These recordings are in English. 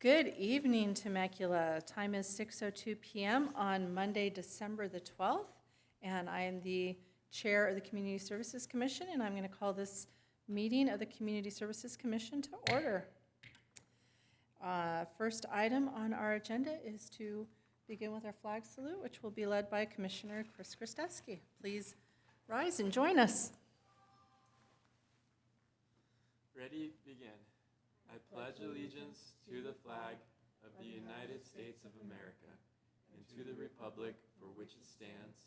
Good evening, Temecula. Time is 6:02 p.m. on Monday, December the 12th, and I am the Chair of the Community Services Commission, and I'm going to call this meeting of the Community Services Commission to order. First item on our agenda is to begin with our flag salute, which will be led by Commissioner Chris Kristevsky. Please rise and join us. Ready, begin. I pledge allegiance to the flag of the United States of America and to the republic for which it stands,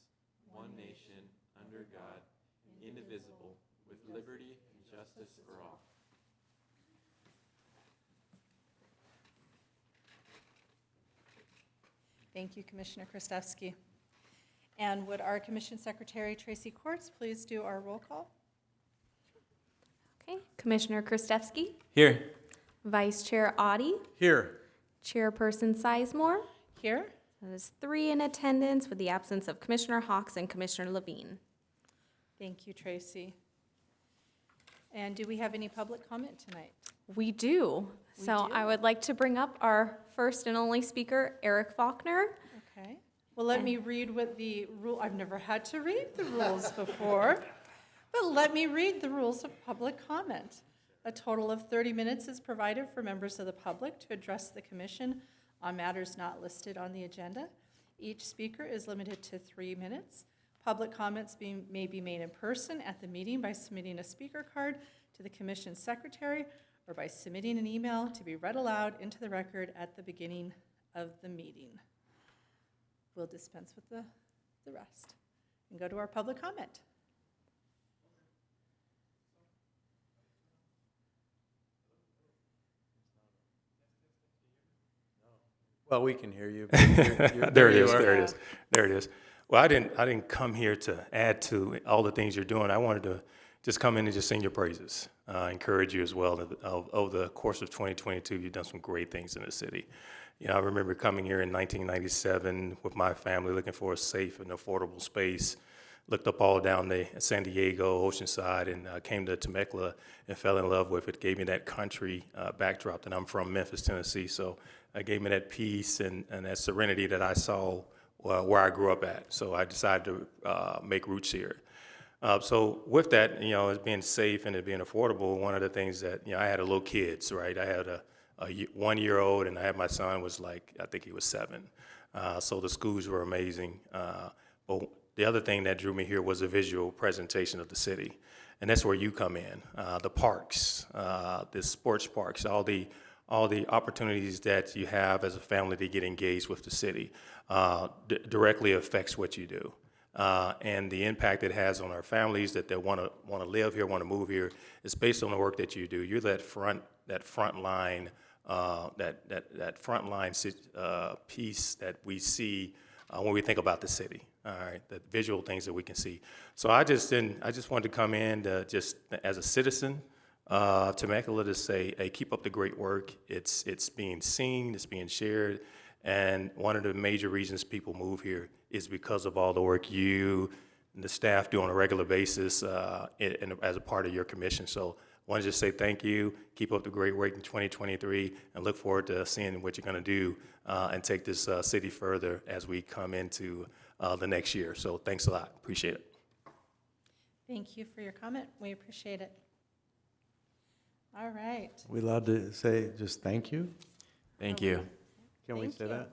one nation, under God, indivisible, with liberty and justice for all. Thank you, Commissioner Kristevsky. And would our Commission Secretary, Tracy Courts, please do our roll call? Okay, Commissioner Kristevsky, Here. Vice Chair Audi, Here. Chairperson Sizemore. Here. That is 3 in attendance with the absence of Commissioner Hawks and Commissioner Levine. Thank you, Tracy. And do we have any public comment tonight? We do. We So do? I would like to bring up our first and only speaker, Eric Faulkner. Okay. Well, let me read what the rule, I've never had to read the rules before, but let me read the rules of public comment. A total of 30 minutes is provided for members of the public to address the commission on matters not listed on the agenda. Each speaker is limited to 3 minutes. Public comments may be made in person at the meeting by submitting a speaker card to the commission secretary or by submitting an email to be read aloud into the record at the beginning of the meeting. We'll dispense with the rest and go to our public comment. Well, we can hear you. There it you is. are. There it is. There it is. Well, I didn't come here to add to all the things you're doing. I wanted to just come in and just sing your praises, encourage you as well. Over the course of 2022, you've done some great things in the city. You know, I remember coming here in 1997 with my family, looking for a safe and affordable space. Looked up all down the San Diego, Oceanside, and came to Temecula and fell in love with it. Gave me that country backdrop, and I'm from Memphis, Tennessee, so it gave me that peace and that serenity that I saw where I grew up at. So I decided to make roots here. So with that, you know, as being safe and it being affordable, one of the things that, you know, I had little kids, right? I had a 1-year-old, and I had my son was like, I think he was 7. So the schools were amazing. But the other thing that drew me here was a visual presentation of the city, and that's where you come in. The parks, the sports parks, all the opportunities that you have as a family to get engaged with the city directly affects what you do, and the impact it has on our families that they want to live here, want to move here, is based on the work that you do. You're that front line, that front line piece that we see when we think about the city. All right, the visual things that we can see. So I just wanted to come in to just as a citizen of Temecula to say, hey, keep up the great work. It's being seen, it's being shared, and one of the major reasons people move here is because of all the work you and the staff do on a regular basis as a part of your commission. So I want to just say thank you, keep up the great work in 2023, and look forward to seeing what you're going to do and take this city further as we come into the next year. So thanks a lot. Appreciate it. Thank you for your comment. We appreciate it. All right. We allowed to say just thank you? Thank you. Can we Thank say you. that?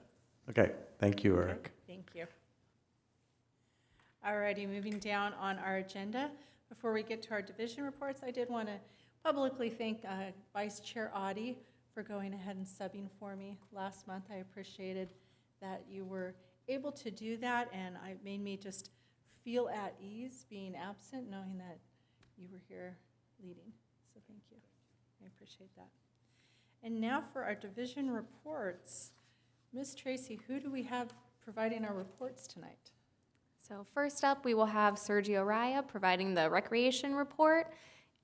Okay, thank you, Eric. Thank you. All righty, moving down on our agenda. Before we get to our division reports, I did want to publicly thank Vice Chair Audi for going ahead and subbing for me last month. I appreciated that you were able to do that, and it made me just feel at ease being absent, knowing that you were here leading. So thank you. I appreciate that. And now for our division reports. Ms. Tracy, who do we have providing our reports tonight? So first up, we will have Sergio Raya providing the recreation report,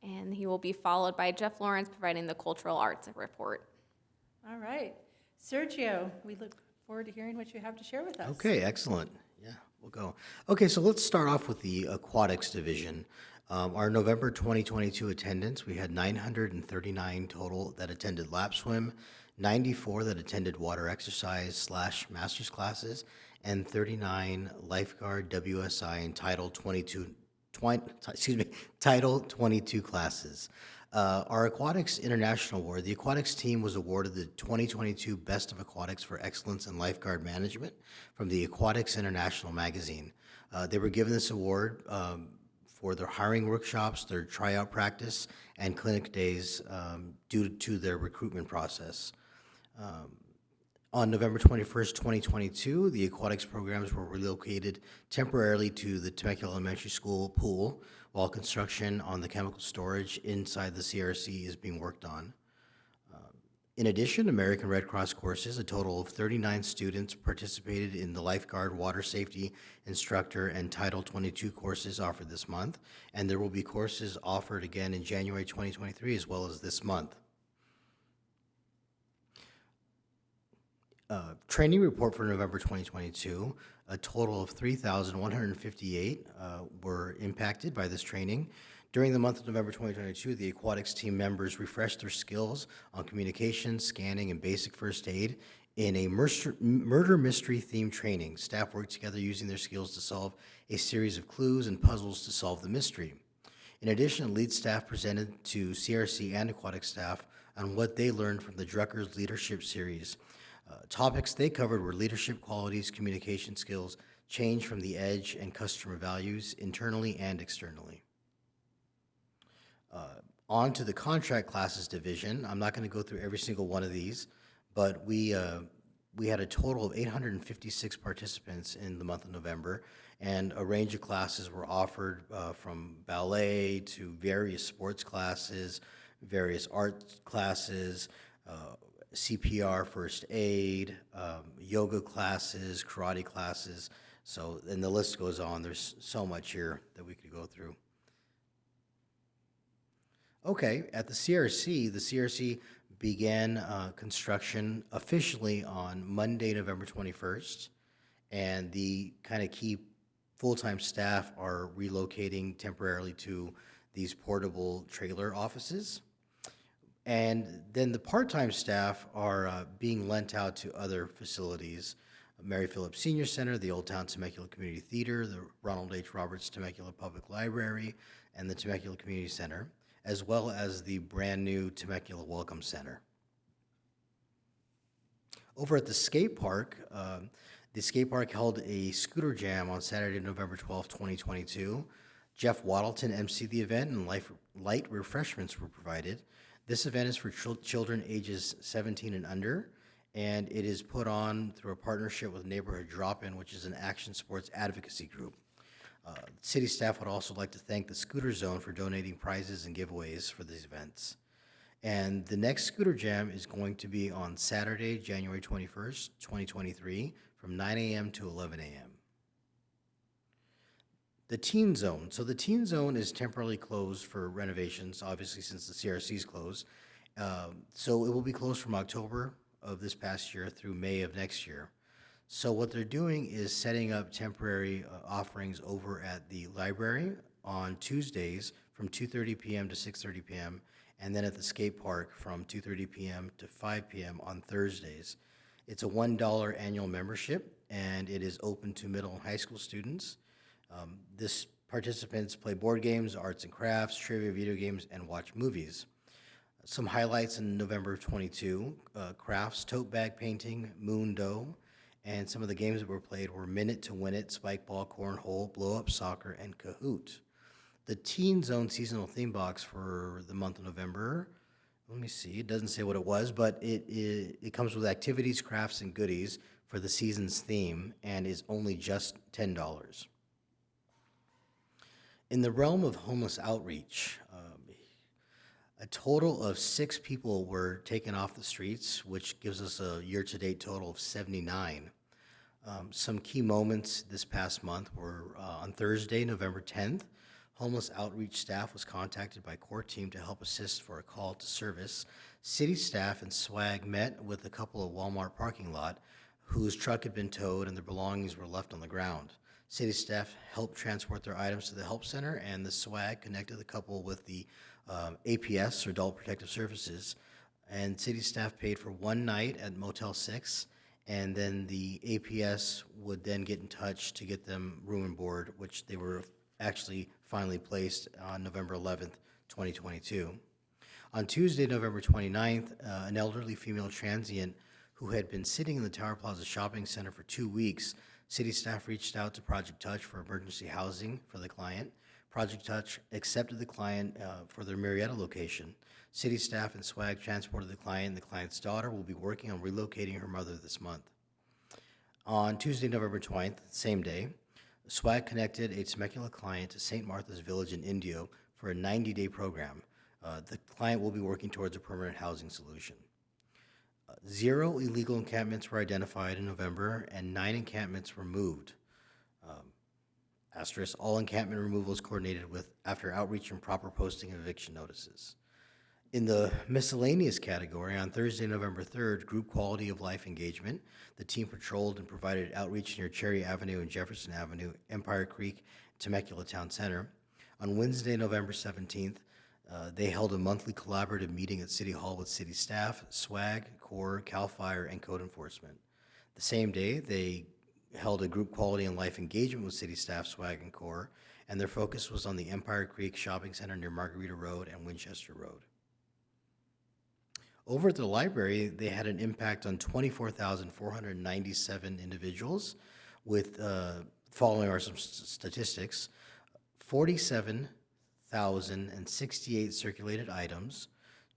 and he will be followed by Jeff Lawrence providing the cultural arts report. All right. Sergio, we look forward to hearing what you have to share with us. Okay, excellent. Yeah, we'll go. Okay, so let's start off with the aquatics division. Our November 2022 attendance, we had 939 total that attended lap swim, 94 that attended water exercise / master's classes, and 39 lifeguard WSI and Title 22 classes. Our Aquatics International Award, the Aquatics team was awarded the 2022 Best of Aquatics for Excellence in Lifeguard Management from the Aquatics International magazine. They were given this award for their hiring workshops, their tryout practice, and clinic days due to their recruitment process. On November 21st, 2022, the aquatics programs were relocated temporarily to the Temecula Elementary School pool while construction on the chemical storage inside the CRC is being worked on. In addition, American Red Cross courses, a total of 39 students participated in the lifeguard, water safety instructor, and Title 22 courses offered this month, and there will be courses offered again in January 2023 as well as this month. Training report for November 2022, a total of 3,158 were impacted by this training. During the month of November 2022, the aquatics team members refreshed their skills on communication, scanning, and basic first aid in a murder mystery themed training. Staff worked together using their skills to solve a series of clues and puzzles to solve the mystery. In addition, lead staff presented to CRC and aquatic staff on what they learned from the Drucker's Leadership Series. Topics they covered were leadership qualities, communication skills, change from the edge, and customer values internally and externally. On to the contract classes division. I'm not going to go through every single one of these, but we had a total of 856 participants in the month of November, and a range of classes were offered from ballet to various sports classes, various art classes, CPR, first aid, yoga classes, karate classes. So, and the list goes on. There's so much here that we could go through. Okay, at the CRC began construction officially on Monday, November 21st, and the kind of key full-time staff are relocating temporarily to these portable trailer offices. And then the part-time staff are being lent out to other facilities: Mary Phillips Senior Center, the Old Town Temecula Community Theater, the Ronald H. Roberts Temecula Public Library, and the Temecula Community Center, as well as the brand-new Temecula Welcome Center. Over at the skate park held a scooter jam on Saturday, November 12, 2022. Jeff Waddleton emceed the event, and light refreshments were provided. This event is for children ages 17 and under, and it is put on through a partnership with Neighborhood Drop-In, which is an action sports advocacy group. City staff would also like to thank the Scooter Zone for donating prizes and giveaways for these events. And the next Scooter Jam is going to be on Saturday, January 21st, 2023, from 9 a.m. to 11 a.m. The Teen Zone. So the Teen Zone is temporarily closed for renovations, obviously, since the CRC is closed. So it will be closed from October of this past year through May of next year. So what they're doing is setting up temporary offerings over at the library on Tuesdays from 2:30 p.m. to 6:30 p.m., and then at the skate park from 2:30 p.m. to 5 p.m. on Thursdays. It's a $1 annual membership, and it is open to middle and high school students. This participants play board games, arts and crafts, trivia, video games, and watch movies. Some highlights in November 22, crafts, tote bag painting, moon dough, and some of the games that were played were Minute to Win It, Spike Ball, Cornhole, Blow Up Soccer, and Kahoot. The Teen Zone seasonal theme box for the month of November, let me see, it doesn't say what it was, but it comes with activities, crafts, and goodies for the season's theme and is only just $10. In the realm of homeless outreach, a total of 6 people were taken off the streets, which gives us a year-to-date total of 79. Some key moments this past month were on Thursday, November 10th, homeless outreach staff was contacted by core team to help assist for a call to service. City staff and SWAG met with a couple of Walmart parking lot whose truck had been towed and their belongings were left on the ground. City staff helped transport their items to the help center, and the SWAG connected the couple with the APS, or Adult Protective Services, And city staff paid for one night at Motel 6, and then the APS would then get in touch to get them room and board, which they were actually finally placed on November 11th, 2022. On Tuesday, November 29th, an elderly female transient who had been sitting in the Tower Plaza Shopping Center for 2 weeks, city staff reached out to Project Touch for emergency housing for the client. Project Touch accepted the client for their Marietta location. City staff and SWAG transported the client, and the client's daughter will be working on relocating her mother this month. On Tuesday, November 20th, same day, SWAG connected a Temecula client to St. Martha's Village in Indio for a 90-day program. The client will be working towards a permanent housing solution. 0 illegal encampments were identified in November, and 9 encampments were moved. Asterisk, all encampment removals coordinated with after outreach and proper posting of eviction notices. In the miscellaneous category, on Thursday, November 3rd, group quality of life engagement, the team patrolled and provided outreach near Cherry Avenue and Jefferson Avenue, Empire Creek, Temecula Town Center. On Wednesday, November 17th, they held a monthly collaborative meeting at City Hall with city staff, SWAG, Corps, CAL FIRE, and code enforcement. The same day, they held a group quality and life engagement with city staff, SWAG, and Corps, and their focus was on the Empire Creek Shopping Center near Margarita Road and Winchester Road. Over at the library, they had an impact on 24,497 individuals with, following are some statistics, 47,068 circulated items,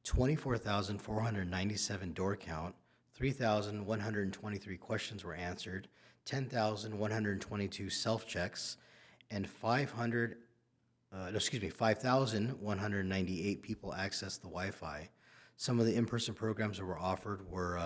24,497 door count, 3,123 questions were answered, 10,122 self-checks, and 5,198 people accessed the Wi-Fi. Some of the in-person programs that were offered were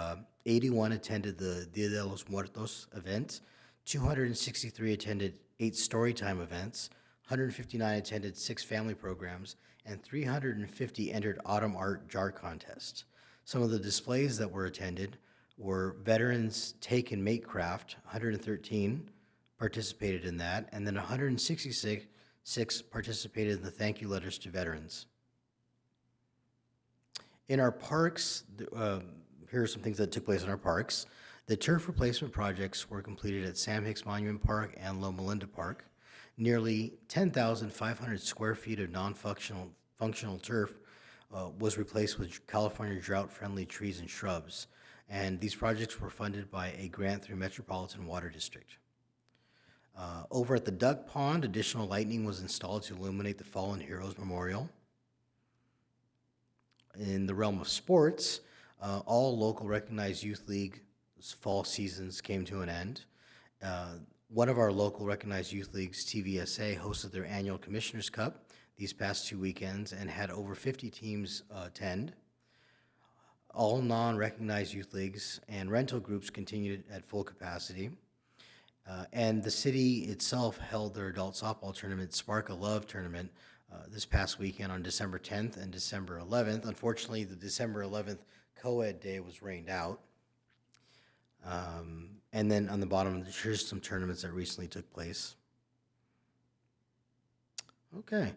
81 attended the Dia de los Muertos event, 263 attended 8 storytime events, 159 attended 6 family programs, and 350 entered Autumn Art Jar Contest. Some of the displays that were attended were Veterans Take and Make Craft, 113 participated in that, and then 166 participated in the thank you letters to veterans. In our parks, here are some things that took place in our parks. The turf replacement projects were completed at Sam Hicks Monument Park and Loma Linda Park. Nearly 10,500 square feet of functional turf was replaced with California drought-friendly trees and shrubs. And these projects were funded by a grant through Metropolitan Water District. Over at the Duck Pond, additional lighting was installed to illuminate the Fallen Heroes Memorial. In the realm of sports, all local recognized youth league fall seasons came to an end. One of our local recognized youth leagues, TVSA, hosted their annual Commissioners Cup these past 2 weekends and had over 50 teams attend. All non-recognized youth leagues and rental groups continued at full capacity. And the city itself held their adult softball tournament, Spark of Love tournament, this past weekend on December 10th and December 11th. Unfortunately, the December 11th co-ed day was rained out. And then on the bottom, here's some tournaments that recently took place. Okay.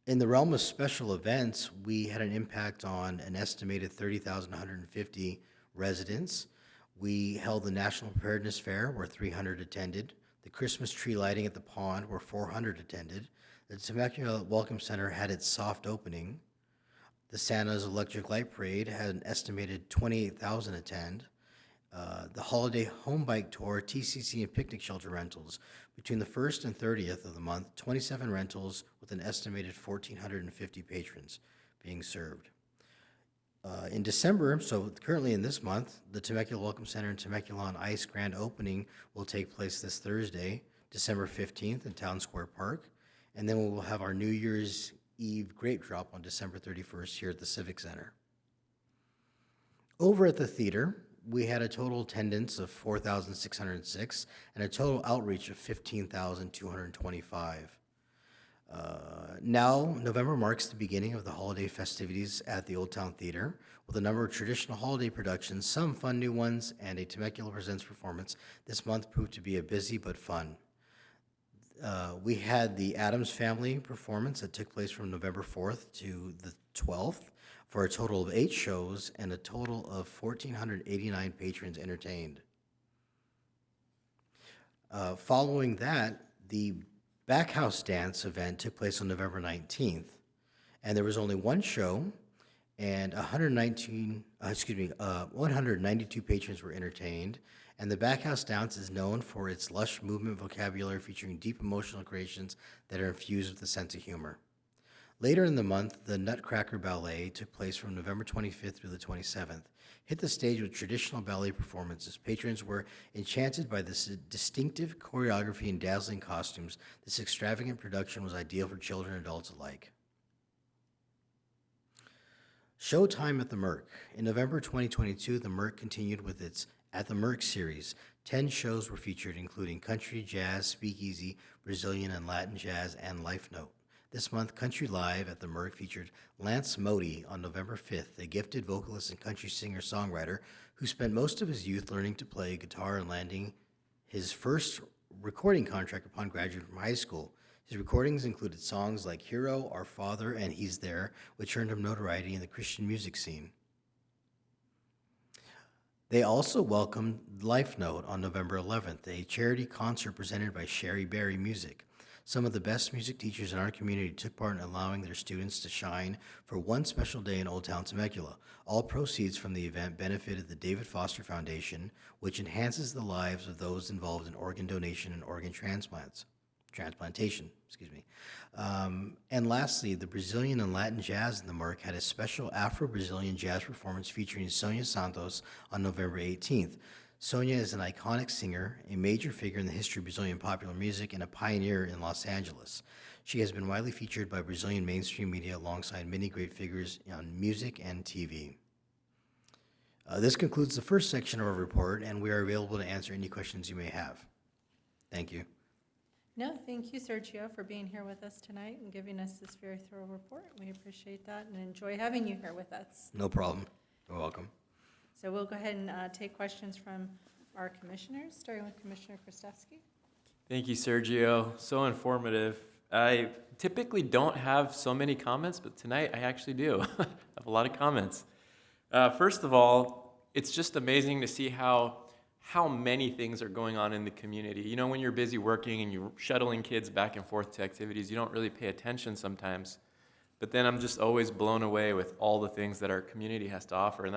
In the realm of special events, we had an impact on an estimated 30,150 residents. We held the National Preparedness Fair, where 300 attended. The Christmas tree lighting at the pond, where 400 attended. The Temecula Welcome Center had its soft opening. The Santa's Electric Light Parade had an estimated 28,000 attend. The Holiday Home Bike Tour, TCC, and picnic shelter rentals. Between the 1st and 30th of the month, 27 rentals with an estimated 1,450 patrons being served. In December, so currently in this month, the Temecula Welcome Center and Temecula on Ice grand opening will take place this Thursday, December 15th in Town Square Park. And then we will have our New Year's Eve grape drop on December 31st here at the Civic Center. Over at the theater, we had a total attendance of 4,606 and a total outreach of 15,225. Now, November marks the beginning of the holiday festivities at the Old Town Theater with a number of traditional holiday productions, some fun new ones, and a Temecula Presents performance. This month proved to be a busy but fun. We had the Addams Family performance that took place from November 4th to the 12th, for a total of 8 shows and a total of 1,489 patrons entertained. Following that, the Backhouse Dance event took place on November 19th, and there was only one show, and 192 patrons were entertained. And the Backhouse Dance is known for its lush movement vocabulary featuring deep emotional creations that are infused with a sense of humor. Later in the month, the Nutcracker Ballet took place from November 25th through the 27th. Hit the stage with traditional ballet performances. Patrons were enchanted by this distinctive choreography and dazzling costumes. This extravagant production was ideal for children and adults alike. Showtime at the Merc. In November 2022, the Merc continued with its At the Merc series. 10 shows were featured, including country, jazz, speakeasy, Brazilian and Latin jazz, and Life Note. This month, Country Live at the Merc featured Lance Modi on November 5th, a gifted vocalist and country singer-songwriter who spent most of his youth learning to play guitar and landing his first recording contract upon graduating from high school. His recordings included songs like Hero, Our Father, and He's There, which earned him notoriety in the Christian music scene. They also welcomed Life Note on November 11th, a charity concert presented by Sherry Berry Music. Some of the best music teachers in our community took part in allowing their students to shine for one special day in Old Town Temecula. All proceeds from the event benefited the David Foster Foundation, which enhances the lives of those involved in organ donation and organ transplantation. And lastly, the Brazilian and Latin Jazz in the Merc had a special Afro-Brazilian jazz performance featuring Sonia Santos on November 18th. Sonia is an iconic singer, a major figure in the history of Brazilian popular music, and a pioneer in Los Angeles. She has been widely featured by Brazilian mainstream media alongside many great figures on music and TV. This concludes the first section of our report, and we are available to answer any questions you may have. Thank you. No, thank you, Sergio, for being here with us tonight and giving us this very thorough report. We appreciate that and enjoy having you here with us. No problem. You're welcome. So we'll go ahead and take questions from our commissioners, starting with Commissioner Krastevsky. Thank you, Sergio. So informative. I typically don't have so many comments, but tonight I actually do. I have a lot of comments. First of all, it's just amazing to see how many things are going on in the community. You know, when you're busy working and you're shuttling kids back and forth to activities, you don't really pay attention sometimes. But then I'm just always blown away with all the things that our community has to offer, and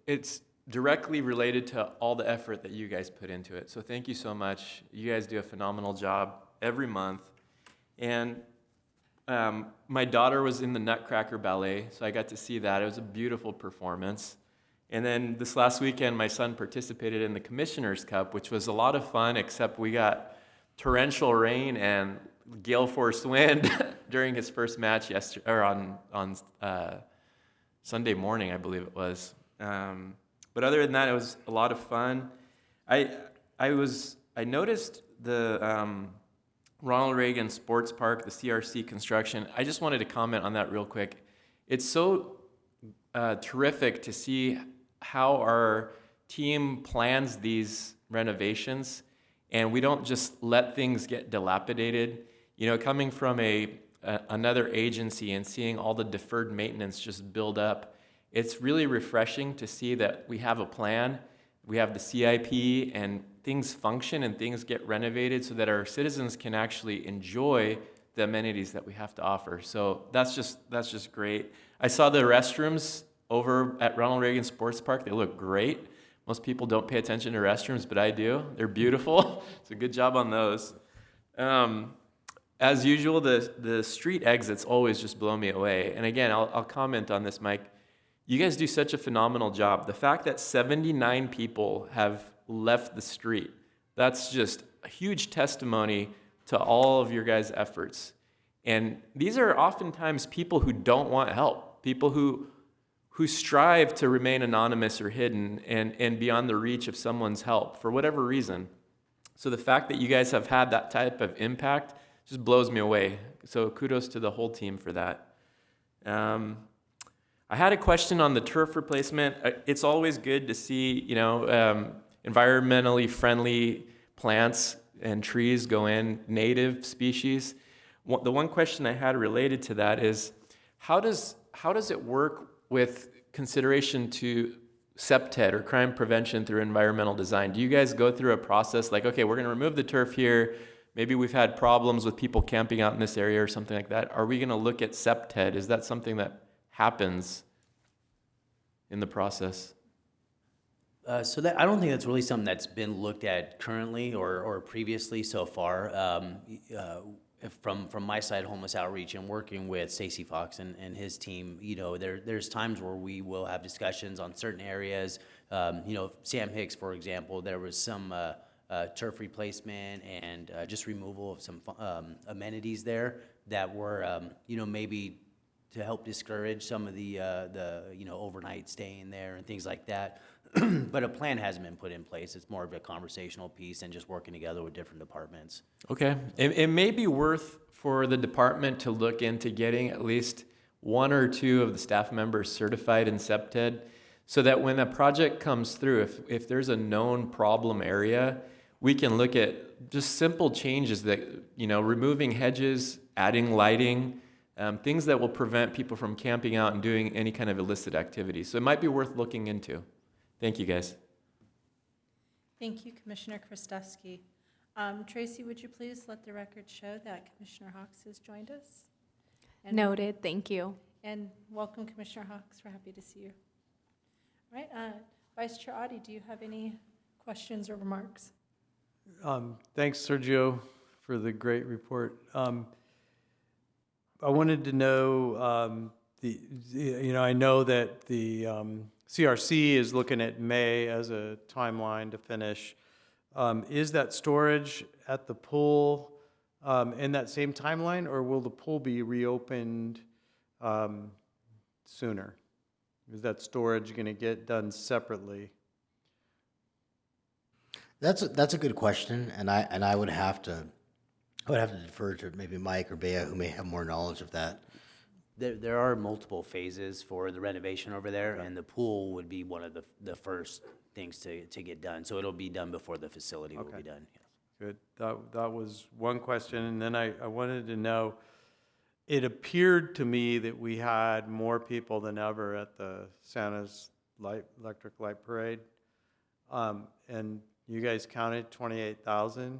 it's directly related to all the effort that you guys put into it. So thank you so much. You guys do a phenomenal job every month. And my daughter was in the Nutcracker Ballet, so I got to see that. It was a beautiful performance. And then this last weekend, my son participated in the Commissioner's Cup, which was a lot of fun, except we got torrential rain and gale force wind during his first match yesterday, or on Sunday morning, I believe it was. But other than that, it was a lot of fun. I noticed the Ronald Reagan Sports Park, the CRC construction. I just wanted to comment on that real quick. It's so terrific to see how our team plans these renovations, and we don't just let things get dilapidated. You know, coming from another agency and seeing all the deferred maintenance just build up, it's really refreshing to see that we have a plan, we have the CIP, and things function and things get renovated so that our citizens can actually enjoy the amenities that we have to offer. So that's just great. I saw the restrooms over at Ronald Reagan Sports Park. They look great. Most people don't pay attention to restrooms, but I do. They're beautiful. It's a good job on those. As usual, the street exits always just blow me away. And again, I'll comment on this, Mike. You guys do such a phenomenal job. The fact that 79 people have left the street, that's just a huge testimony to all of your guys' efforts. And these are oftentimes people who don't want help, people who strive to remain anonymous or hidden and beyond the reach of someone's help for whatever reason. So the fact that you guys have had that type of impact just blows me away. So kudos to the whole team for that. I had a question on the turf replacement. It's always good to see, environmentally friendly plants and trees go in, native species. The one question I had related to that is, how does how does it work with consideration to CPTED or crime prevention through environmental design? Do you guys go through a process like, okay, we're going to remove the turf here. Maybe we've had problems with people camping out in this area or something like that. Are we going to look at CPTED? Is that something that happens in the process? So that, I don't think that's really something that's been looked at currently or previously so far. From my side, homeless outreach and working with Stacy Fox and his team, there's times where we will have discussions on certain areas. Sam Hicks, for example, there was some turf replacement and just removal of some amenities there that were, maybe to help discourage some of the overnight staying there and things like that. But a plan hasn't been put in place. It's more of a conversational piece and just working together with different departments. Okay. It may be worth for the department to look into getting at least one or two of the staff members certified in CPTED so that when a project comes through, if there's a known problem area, we can look at just simple changes that, removing hedges, adding lighting, things that will prevent people from camping out and doing any kind of illicit activity. So it might be worth looking into. Thank you, guys. Thank you, Commissioner Krastewski. Tracy, would you please let the record show that Commissioner Hawks has joined us? And- Noted, thank you. And welcome, Commissioner Hawks. We're happy to see you. All right, Vice Chair Audi, do you have any questions or remarks? Thanks, Sergio, for the great report. I wanted to know, I know that the CRC is looking at May as a timeline to finish. Is that storage at the pool in that same timeline, or will the pool be reopened sooner? Is that storage going to get done separately? That's a good question, and I would have to defer to maybe Mike or Bea, who may have more knowledge of that. There are multiple phases for the renovation over there, and the pool would be one of the first things to get done. So it'll be done before the facility will be done. Yes. Good. That was one question. And then I wanted to know, it appeared to me that we had more people than ever at the Santa's electric light parade. And you guys counted 28,000.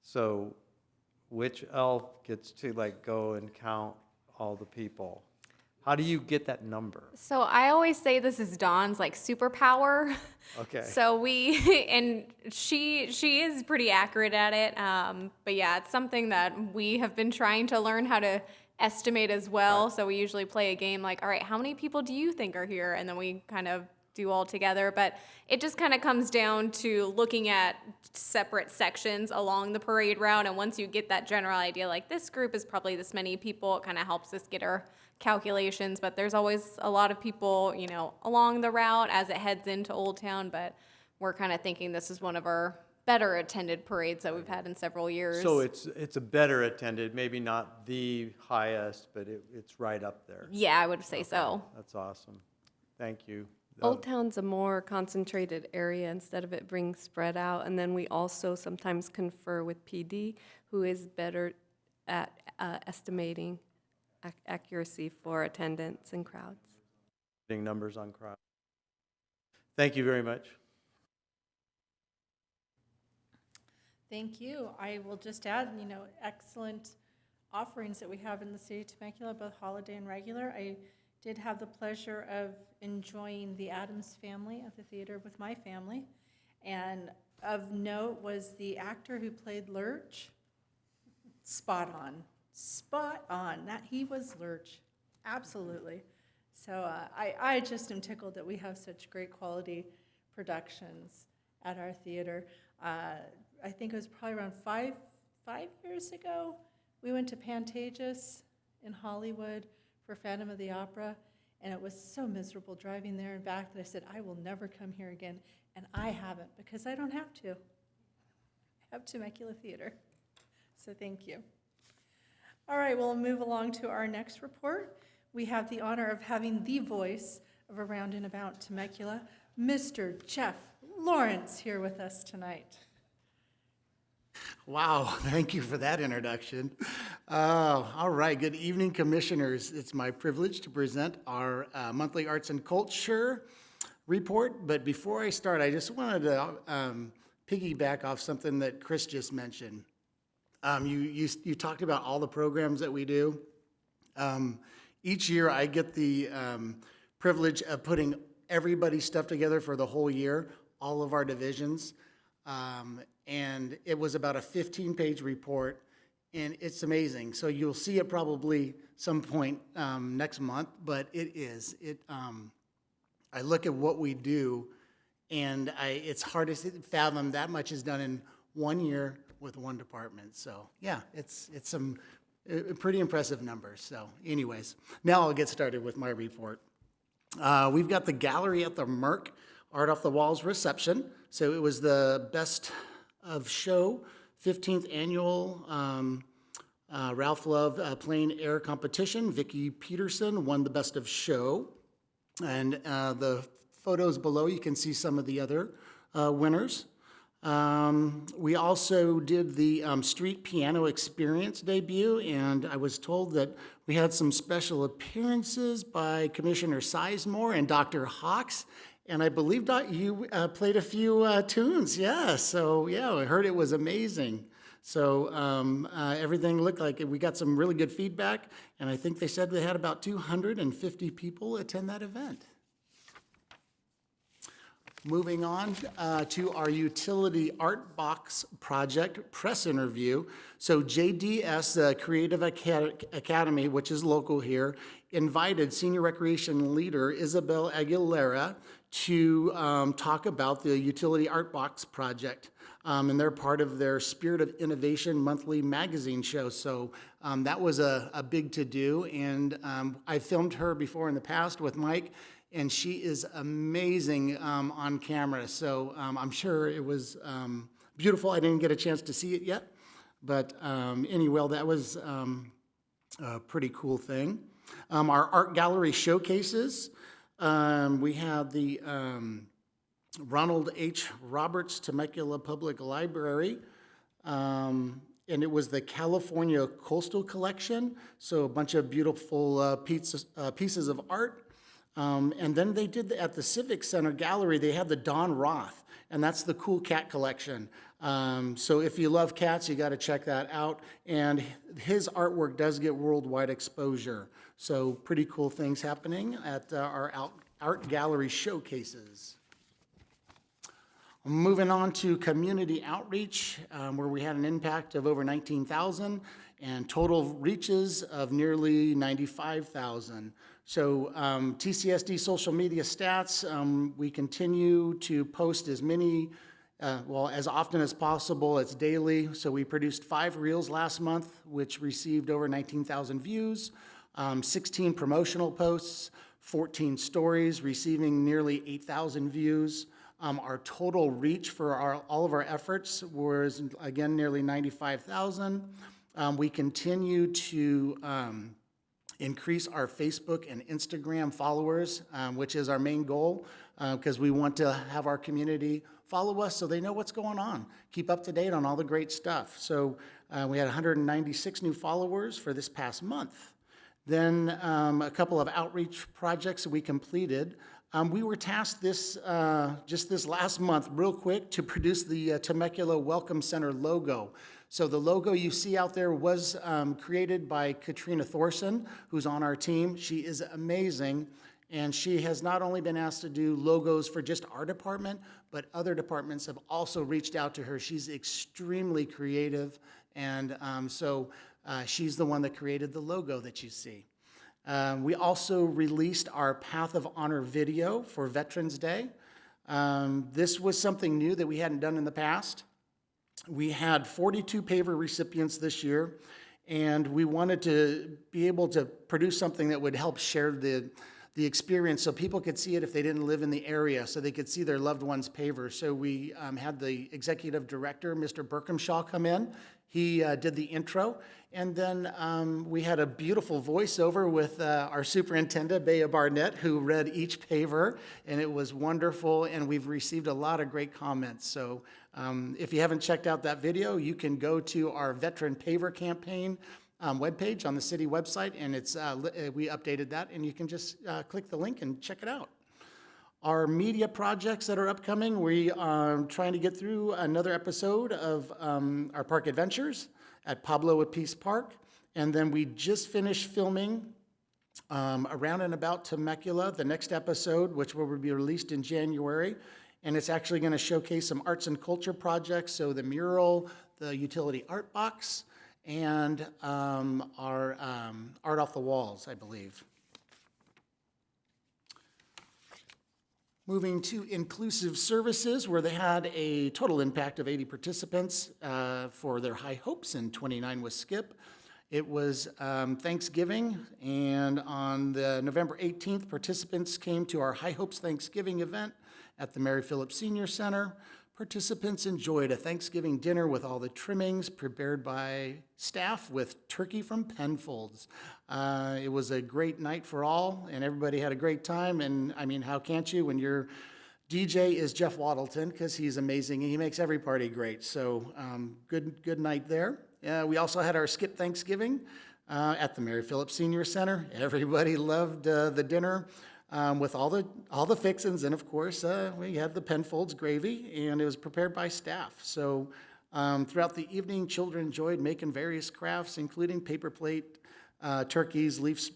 So which elf gets to go and count all the people? How do you get that number? So I always say this is Dawn's superpower. Okay. So and she is pretty accurate at it. But yeah, it's something that we have been trying to learn how to estimate as well. Right. So we usually play a game like, all right, how many people do you think are here? And then we kind of do all together. But it just kind of comes down to looking at separate sections along the parade route. And once you get that general idea, like this group is probably this many people, it kind of helps us get our calculations. But there's always a lot of people, along the route as it heads into Old Town. But we're kind of thinking this is one of our better attended parades that we've had in several years. So it's a better attended, maybe not the highest, but it's right up there. Yeah, I would say so. That's awesome. Thank you. Old Town's a more concentrated area instead of it being spread out. And then we also sometimes confer with PD, who is better at estimating accuracy for attendance and crowds. Getting numbers on crowd. Thank you very much. Thank you. I will just add, excellent offerings that we have in the city of Temecula, both holiday and regular. I did have the pleasure of enjoying the Addams Family at the theater with my family. And of note was the actor who played Lurch. Spot on. That he was Lurch. Absolutely. So I just am tickled that we have such great quality productions at our theater. I think it was probably around five years ago, we went to Pantages in Hollywood for Phantom of the Opera, and it was so miserable driving there and back that I said, I will never come here again, and I haven't, because I don't have to. I have Temecula Theater, so thank you. All right, we'll move along to our next report. We have the honor of having the voice of Around and About Temecula, Mr. Jeff Lawrence, here with us tonight. Wow, thank you for that introduction. All right, good evening, Commissioners. It's my privilege to present our monthly Arts and Culture report. But before I start, I just wanted to piggyback off something that Chris just mentioned. You talked about all the programs that we do. Each year, I get the privilege of putting everybody's stuff together for the whole year, all of our divisions. And it was about a 15-page report, and it's amazing. So you'll see it probably some point next month, but it is. I look at what we do, and it's hard to fathom that much is done in 1 year with one department. So yeah, it's some pretty impressive numbers. So anyways, now I'll get started with my report. We've got the gallery at the Merck Art Off the Walls reception. So it was the best of show, 15th annual Ralph Love Plein Air competition. Vicki Peterson won the best of show. And the photos below, you can see some of the other winners. We also did the Street Piano Experience debut, and I was told that we had some special appearances by Commissioner Sizemore and Dr. Hawks, and I believe you played a few tunes, yeah, so yeah, I heard it was amazing. So everything looked like it. We got some really good feedback, and I think they said they had about 250 people attend that event. Moving on to our Utility Art Box Project press interview. So JDS, the Creative Academy, which is local here, invited Senior Recreation Leader Isabel Aguilera to talk about the Utility Art Box Project. And they're part of their Spirit of Innovation monthly magazine show. So that was a big to-do. And I filmed her before in the past with Mike, and she is amazing on camera. So I'm sure it was beautiful. I didn't get a chance to see it yet. But anyway, that was a pretty cool thing. Our art gallery showcases. We had the Ronald H. Roberts Temecula Public Library. And it was the California Coastal Collection. So a bunch of beautiful pieces of art. And then they did, at the Civic Center Gallery, they had the Don Roth, and that's the cool cat collection. So if you love cats, you got to check that out. And his artwork does get worldwide exposure. So pretty cool things happening at our art gallery showcases. Moving on to community outreach, where we had an impact of over 19,000 and total reaches of nearly 95,000. So TCSD social media stats, we continue to post as many, as often as possible. It's daily. So we produced 5 reels last month, which received over 19,000 views, 16 promotional posts, 14 stories receiving nearly 8,000 views. Our total reach for all of our efforts was, again, nearly 95,000. We continue to increase our Facebook and Instagram followers, which is our main goal, because we want to have our community follow us so they know what's going on. Keep up to date on all the great stuff. So we had 196 new followers for this past month. Then a couple of outreach projects we completed. We were tasked just this last month, real quick, to produce the Temecula Welcome Center logo. So the logo you see out there was created by Katrina Thorson, who's on our team. She is amazing, and she has not only been asked to do logos for just our department, but other departments have also reached out to her. She's extremely creative, and so she's the one that created the logo that you see. We also released our Path of Honor video for Veterans Day. This was something new that we hadn't done in the past. We had 42 paver recipients this year, and we wanted to be able to produce something that would help share the experience so people could see it if they didn't live in the area, so they could see their loved one's paver. So we had the executive director, Mr. Berkhamshaw, come in. He did the intro, And then we had a beautiful voiceover with our superintendent, Bea Barnett, who read each paver, and it was wonderful, and we've received a lot of great comments. So if you haven't checked out that video, you can go to our Veteran Paver Campaign webpage on the city website, and we updated that, and you can just click the link and check it out. Our media projects that are upcoming, we are trying to get through another episode of our park adventures at Pablo Apis Park. And then we just finished filming around and about Temecula, the next episode, which will be released in January. And it's actually going to showcase some arts and culture projects. So the mural, the utility art box, and our art off the walls, I believe. Moving to inclusive services, where they had a total impact of 80 participants for their high hopes, and 29 was skip. It was Thanksgiving, and on the November 18th, participants came to our High Hopes Thanksgiving event at the Mary Phillips Senior Center. Participants enjoyed a Thanksgiving dinner with all the trimmings prepared by staff with turkey from Penfolds. It was a great night for all, and everybody had a great time. And I mean, how can't you when your DJ is Jeff Waddleton, because he's amazing and he makes every party great. So good night there. We also had our Skip Thanksgiving at the Mary Phillips Senior Center. Everybody loved the dinner. With all the fixins, and of course, we had the Penfolds gravy, and it was prepared by staff. So throughout the evening, children enjoyed making various crafts, including paper plate, turkeys, leaf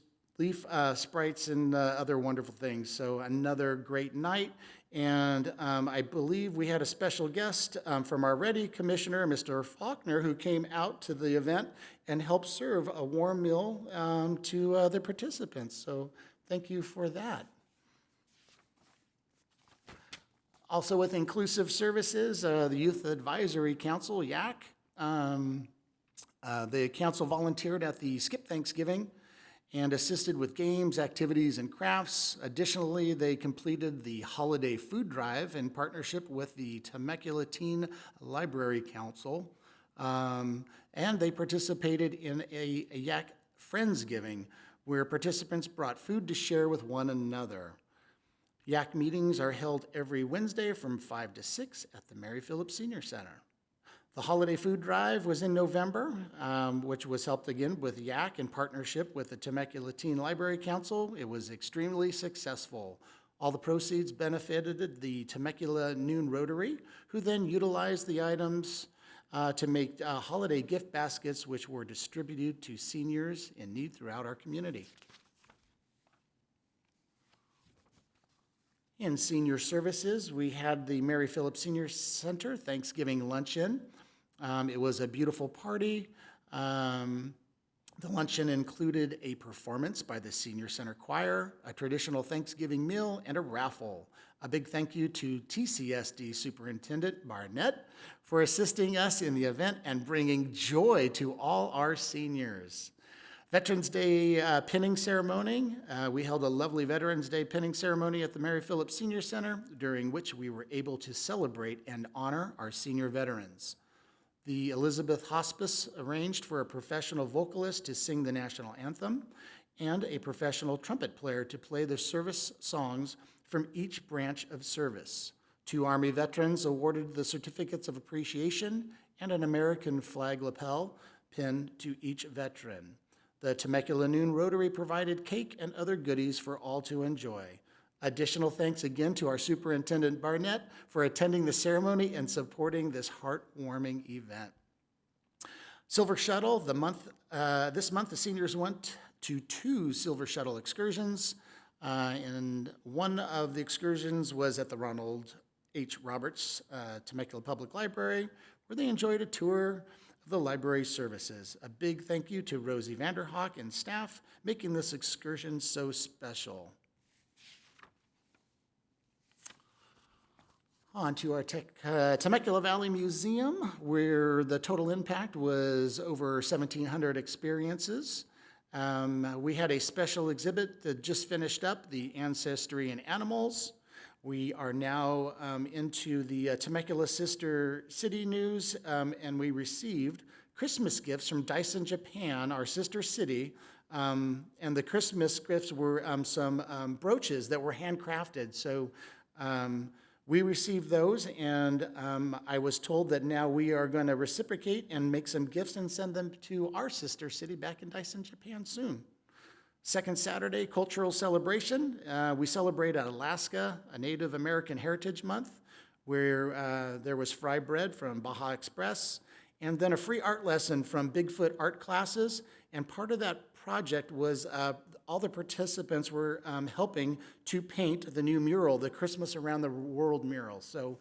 sprites, and other wonderful things. So another great night, and I believe we had a special guest from our Ready Commissioner, Mr. Faulkner, who came out to the event and helped serve a warm meal to the participants. So thank you for that. Also with Inclusive Services, the Youth Advisory Council, YAC. The council volunteered at the Skip Thanksgiving and assisted with games, activities, and crafts. Additionally, they completed the holiday food drive in partnership with the Temecula Teen Library Council. And they participated in a YAC Friendsgiving, where participants brought food to share with one another. YAC meetings are held every Wednesday from 5 to 6 at the Mary Phillips Senior Center. The holiday food drive was in November, which was helped again with YAC in partnership with the Temecula Teen Library Council. It was extremely successful. All the proceeds benefited the Temecula Noon Rotary, who then utilized the items to make holiday gift baskets, which were distributed to seniors in need throughout our community. In senior services, we had the Mary Phillips Senior Center Thanksgiving Luncheon. It was a beautiful party. The luncheon included a performance by the Senior Center Choir, a traditional Thanksgiving meal, and a raffle. A big thank you to TCSD Superintendent Barnett for assisting us in the event and bringing joy to all our seniors. Veterans Day pinning ceremony. We held a lovely Veterans Day pinning ceremony at the Mary Phillips Senior Center, during which we were able to celebrate and honor our senior veterans. The Elizabeth Hospice arranged for a professional vocalist to sing the national anthem and a professional trumpet player to play the service songs from each branch of service. 2 Army veterans awarded the certificates of appreciation and an American flag lapel pin to each veteran. The Temecula Noon Rotary provided cake and other goodies for all to enjoy. Additional thanks again to our Superintendent Barnett for attending the ceremony and supporting this heartwarming event. Silver Shuttle, this month the seniors went to 2 Silver Shuttle excursions, and one of the excursions was at the Ronald H. Roberts Temecula Public Library, where they enjoyed a tour of the library services. A big thank you to Rosie Vanderhoek and staff making this excursion so special. On to our Temecula Valley Museum, where the total impact was over 1,700 experiences. We had a special exhibit that just finished up, the Ancestry and Animals. We are now into the Temecula Sister City News, and we received Christmas gifts from Dyson, Japan, our sister city. And the Christmas gifts were some brooches that were handcrafted. So we received those, and I was told that now we are going to reciprocate and make some gifts and send them to our sister city back in Dyson, Japan soon. Second Saturday, cultural celebration. We celebrate Alaska, a Native American Heritage Month, where there was fry bread from Baja Express, and then a free art lesson from Bigfoot art classes. And part of that project was all the participants were helping to paint the new mural, the Christmas Around the World mural. So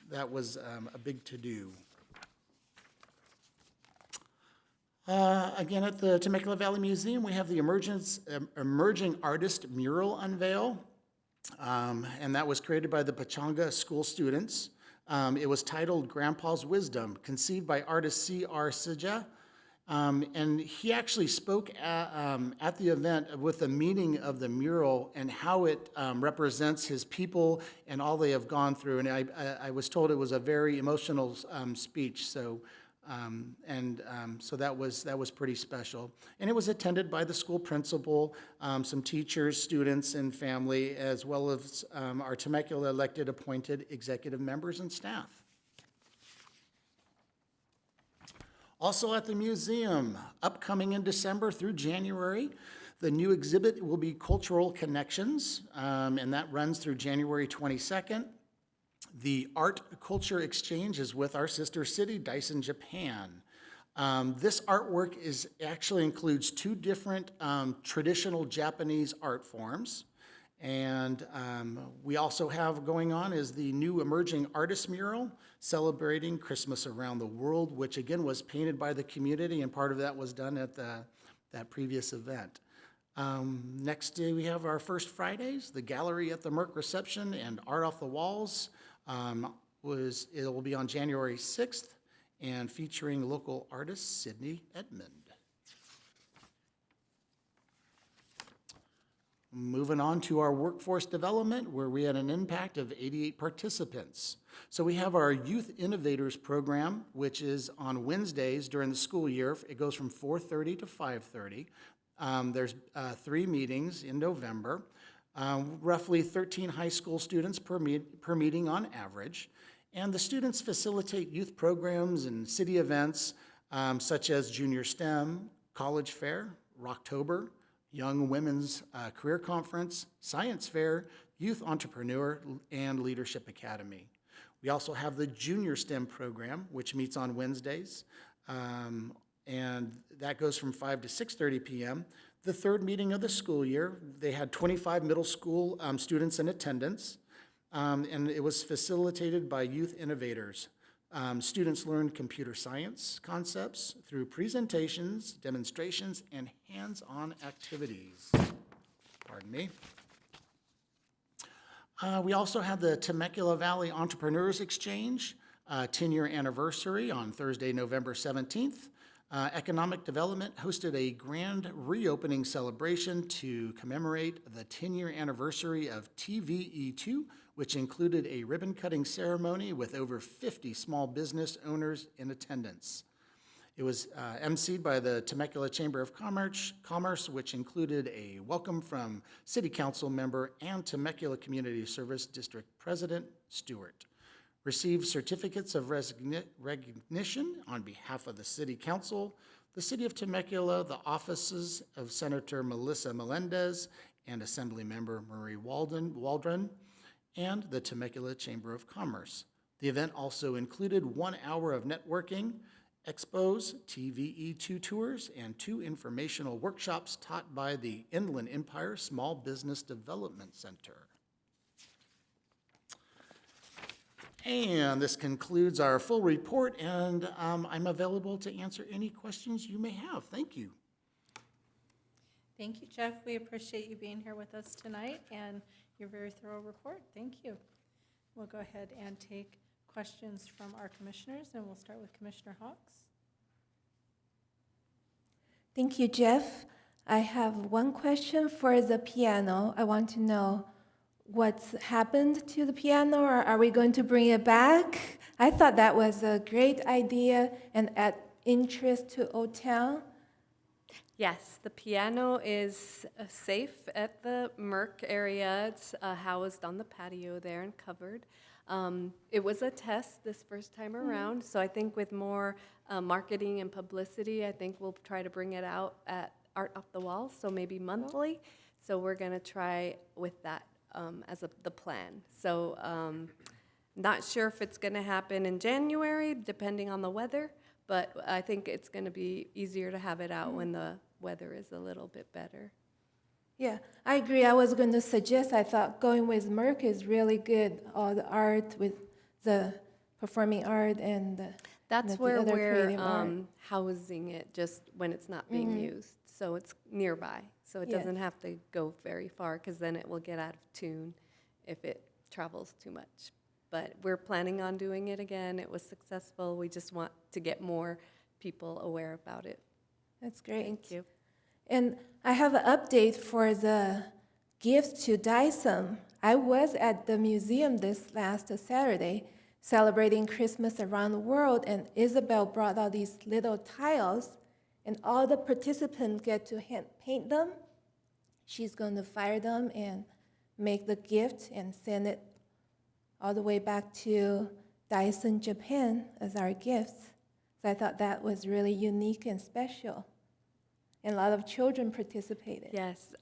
that was a big to-do. Again, at the Temecula Valley Museum, we have the Emerging Artist Mural Unveil, and that was created by the Pachanga school students. It was titled Grandpa's Wisdom, conceived by artist C.R. Sija. And he actually spoke at the event with the meaning of the mural and how it represents his people and all they have gone through. And I was told it was a very emotional speech. So so that was pretty special. And it was attended by the school principal, some teachers, students, and family, as well as our Temecula elected appointed executive members and staff. Also at the museum, upcoming in December through January, the new exhibit will be Cultural Connections, and that runs through January 22nd. The Art Culture Exchange is with our sister city, Dyson, Japan. This artwork actually includes two different traditional Japanese art forms. And we also have going on is the new Emerging Artist Mural, celebrating Christmas Around the World, which again was painted by the community, and part of that was done at that previous event. Next day, we have our First Fridays, the Gallery at the Merck Reception and Art Off the Walls. It will be on January 6th and featuring local artist Sydney Edmond. Moving on to our workforce development, where we had an impact of 88 participants. So we have our Youth Innovators Program, which is on Wednesdays during the school year. It goes from 4:30 to 5:30. There's 3 meetings in November. Roughly 13 high school students per meeting on average. And the students facilitate youth programs and city events such as Junior STEM, College Fair, Rocktober, Young Women's Career Conference, Science Fair, Youth Entrepreneur, and Leadership Academy. We also have the Junior STEM program, which meets on Wednesdays, and that goes from 5 to 6:30 p.m. The third meeting of the school year, they had 25 middle school students in attendance, and it was facilitated by Youth Innovators. Students learned computer science concepts through presentations, demonstrations, and hands-on activities. Pardon me. We also had the Temecula Valley Entrepreneurs Exchange, 10-year anniversary on Thursday, November 17th. Economic Development hosted a grand reopening celebration to commemorate the 10-year anniversary of TVE2, which included a ribbon-cutting ceremony with over 50 small business owners in attendance. It was emceed by the Temecula Chamber of Commerce, which included a welcome from City Council member and Temecula Community Service District President Stewart. Received certificates of recognition on behalf of the City Council, the City of Temecula, the offices of Senator Melissa Melendez and Assemblymember Marie Waldron, and the Temecula Chamber of Commerce. The event also included 1 hour of networking, expos, TVE2 tours, and 2 informational workshops taught by the Inland Empire Small Business Development Center. And this concludes our full report, and I'm available to answer any questions you may have. Thank you. Thank you, Jeff. We appreciate you being here with us tonight and your very thorough report. Thank you. We'll go ahead and take questions from our commissioners, and we'll start with Commissioner Hawks. Thank you, Jeff. I have one question for the piano. I want to know what's happened to the piano, or are we going to bring it back? I thought that was a great idea and add interest to Old Town. Yes, the piano is safe at the Merck area. It's housed on the patio there and covered. It was a test this first time around, so I think with more marketing and publicity, I think we'll try to bring it out at Art Off the Wall, so maybe monthly. So we're going to try with that as the plan. So not sure if it's going to happen in January, depending on the weather, but I think it's going to be easier to have it out when the weather is a little bit better. Yeah, I agree. I was going to suggest, I thought going with Merck is really good. All the art with the performing art and That's the where other we're creative art. housing it, just when it's not being used. So it's nearby, so it Yes. doesn't have to go very far, because then it will get out of tune if it travels too much. But we're planning on doing it again. It was successful. We just want to get more people aware about it. That's great. Thank you. And I have an update for the gifts to Dyson. I was at the museum this last Saturday celebrating Christmas around the world, and Isabel brought out these little tiles, and all the participants get to hand paint them. She's going to fire them and make the gift and send it all the way back to Dyson, Japan as our gifts. So I thought that was really unique and special. And a lot of children participated. Yes,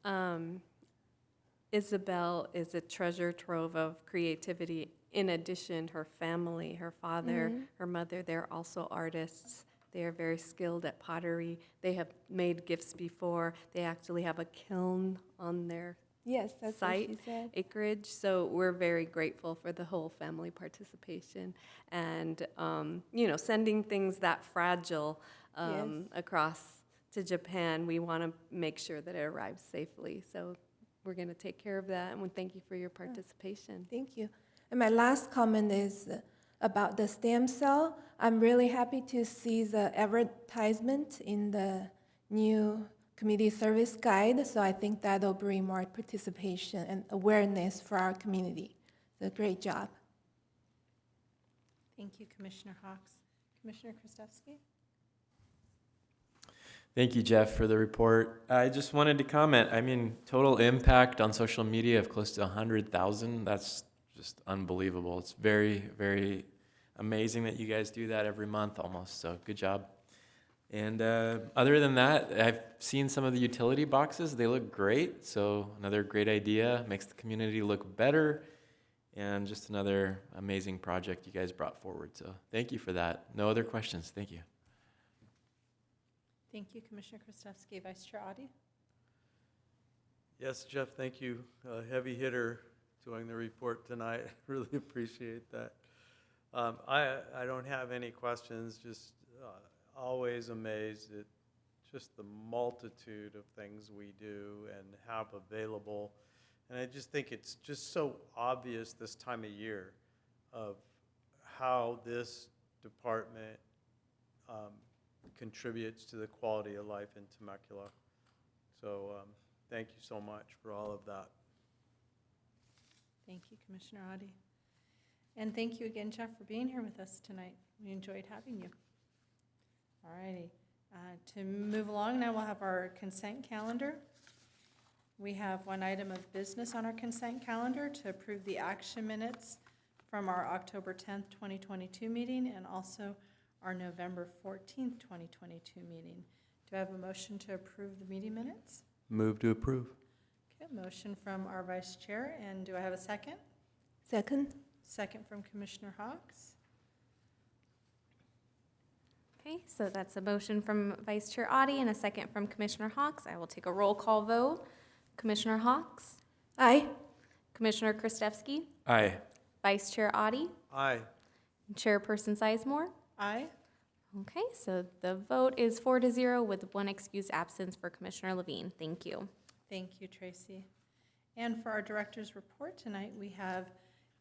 Isabel is a treasure trove of creativity. In addition, her family, her father, her mother, they're also artists. They are very skilled at pottery. They have made gifts before. They actually have a kiln on their Yes, that's what she site said. acreage. So we're very grateful for the whole family participation and sending things that fragile Yes. across to Japan. We want to make sure that it arrives safely. So we're going to take care of that, and we thank you for your participation. Thank you. And my last comment is about the stem cell. I'm really happy to see the advertisement in the new community service guide, so I think that'll bring more participation and awareness for our community. So great job. Thank you, Commissioner Hawks. Commissioner Krastewski? Thank you, Jeff, for the report. I just wanted to comment. I mean, total impact on social media of close to 100,000. That's just unbelievable. It's very, very amazing that you guys do that every month almost. So good job. And other than that, I've seen some of the utility boxes. They look great. So another great idea. Makes the community look better. And just another amazing project you guys brought forward. So thank you for that. No other questions. Thank you. Thank you, Commissioner Krastewski. Vice Chair Audi? Yes, Jeff, thank you. Heavy hitter doing the report tonight. Really appreciate that. I don't have any questions, just always amazed at just the multitude of things we do and have available. And I just think it's just so obvious this time of year of how this department contributes to the quality of life in Temecula. So thank you so much for all of that. Thank you, Commissioner Audi. And thank you again, Jeff, for being here with us tonight. We enjoyed having you. All righty. To move along now, we'll have our consent calendar. We have one item of business on our consent calendar to approve the action minutes from our October 10th, 2022 meeting and also our November 14th, 2022 meeting. Do I have a motion to approve the meeting minutes? Move to approve. Okay, motion from our vice chair, and do I have a second? Second? Second from Commissioner Hawks. Okay, so that's a motion from Vice Chair Audi and a second from Commissioner Hawks. I will take a roll call vote. Commissioner Hawks? Aye. Commissioner Krastewski? Aye. Vice Chair Audi? Aye. Chairperson Sizemore? Aye. Okay, so the vote is 4-0 with one excused absence for Commissioner Levine. Thank you. Thank you, Tracy. And for our director's report tonight, we have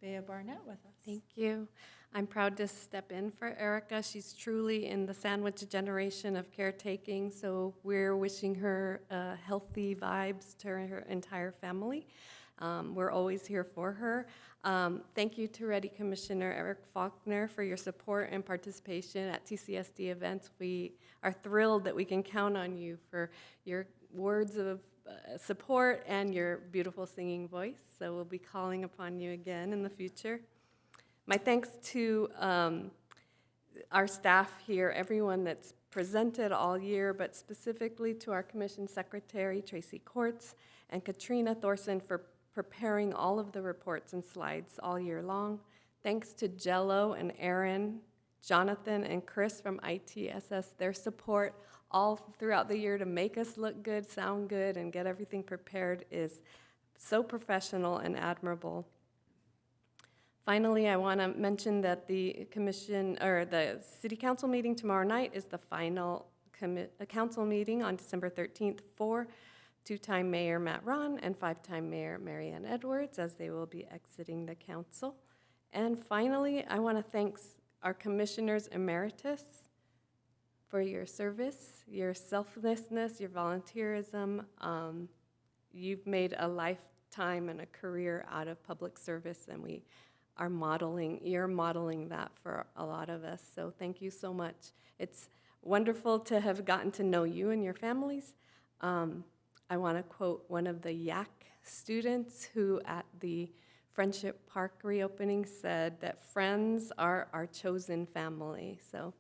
Bea Barnett with us. Thank you. I'm proud to step in for Erica. She's truly in the sandwich generation of caretaking, so we're wishing her healthy vibes to her entire family. We're always here for her. Thank you to Ready Commissioner Eric Faulkner for your support and participation at TCSD events. We are thrilled that we can count on you for your words of support and your beautiful singing voice. So we'll be calling upon you again in the future. My thanks to our staff here, everyone that's presented all year, but specifically to our Commission Secretary, Tracy Courts, and Katrina Thorson for preparing all of the reports and slides all year long. Thanks to Jello and Aaron, Jonathan and Chris from ITSS, their support all throughout the year to make us look good, sound good, and get everything prepared is so professional and admirable. Finally, I want to mention that the City Council meeting tomorrow night is the final council meeting on December 13th for two-time Mayor Matt Ron and five-time Mayor Marianne Edwards, as they will be exiting the council. And finally, I want to thank our Commissioners Emeritus for your service, your selflessness, your volunteerism. You've made a lifetime and a career out of public service, and you're modeling that for a lot of us. So thank you so much. It's wonderful to have gotten to know you and your families. I want to quote one of the YAC students who at the Friendship Park reopening said that friends are our chosen family. So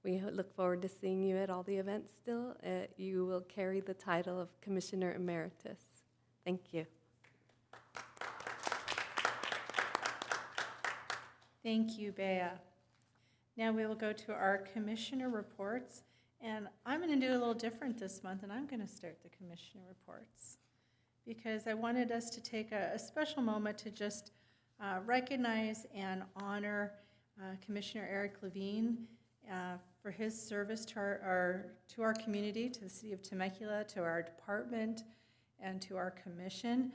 we look forward to seeing you at all the events still. You will carry the title of Commissioner Emeritus. Thank you. Thank you, Bea. Now we will go to our commissioner reports, and I'm going to do a little different this month, and I'm going to start the commissioner reports because I wanted us to take a special moment to just recognize and honor Commissioner Eric Levine for his service to our community, to the city of Temecula, to our department, and to our commission.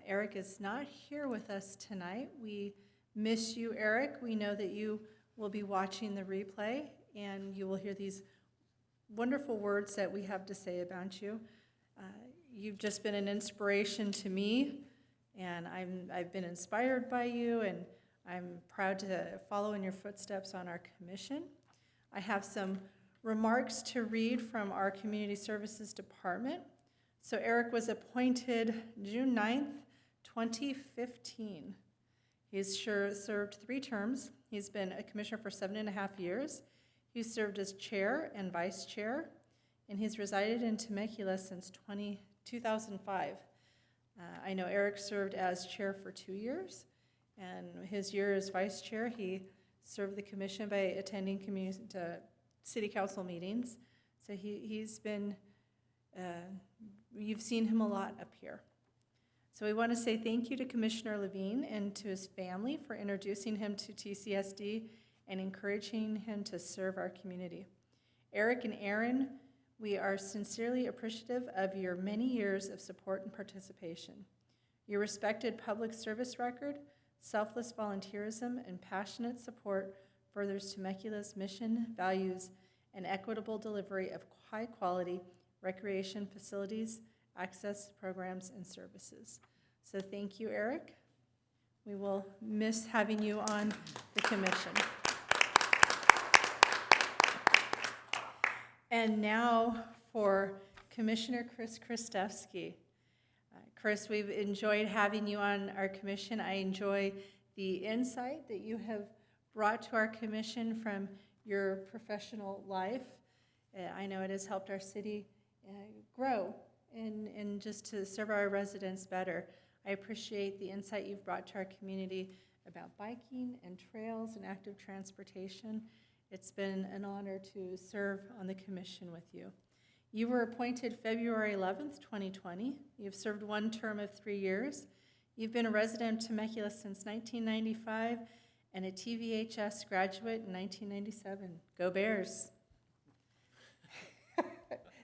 Eric is not here with us tonight. We miss you, Eric. We know that you will be watching the replay, and you will hear these wonderful words that we have to say about you. You've just been an inspiration to me, and I've been inspired by you, and I'm proud to follow in your footsteps on our commission. I have some remarks to read from our Community Services Department. So Eric was appointed June 9th, 2015. He's served 3 terms. He's been a commissioner for 7.5 years. He's served as chair and vice chair, and he's resided in Temecula since 2005. I know Eric served as chair for 2 years, and his year as vice chair, he served the commission by attending city council meetings. So he's been, you've seen him a lot up here. So we want to say thank you to Commissioner Levine and to his family for introducing him to TCSD and encouraging him to serve our community. Eric and Aaron, we are sincerely appreciative of your many years of support and participation. Your respected public service record, selfless volunteerism, and passionate support furthers Temecula's mission, values, and equitable delivery of high-quality recreation facilities, access programs, and services. So thank you, Eric. We will miss having you on the commission. And now for Commissioner Chris Kristevsky. Chris, we've enjoyed having you on our commission. I enjoy the insight that you have brought to our commission from your professional life. I know it has helped our city grow and just to serve our residents better. I appreciate the insight you've brought to our community about biking and trails and active transportation. It's been an honor to serve on the commission with you. You were appointed February 11th, 2020. You've served 1 term of 3 years. You've been a resident of Temecula since 1995 and a TVHS graduate in 1997. Go Bears.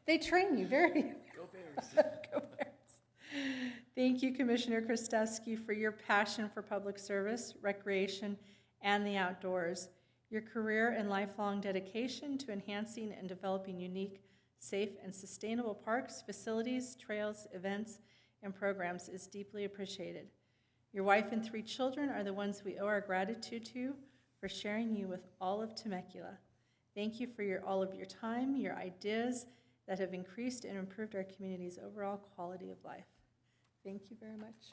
They train you very well. Go Bears. Go Bears. Thank you, Commissioner Kristevsky, for your passion for public service, recreation, and the outdoors. Your career and lifelong dedication to enhancing and developing unique, safe, and sustainable parks, facilities, trails, events, and programs is deeply appreciated. Your wife and 3 children are the ones we owe our gratitude to for sharing you with all of Temecula. Thank you for all of your time, your ideas that have increased and improved our community's overall quality of life. Thank you very much.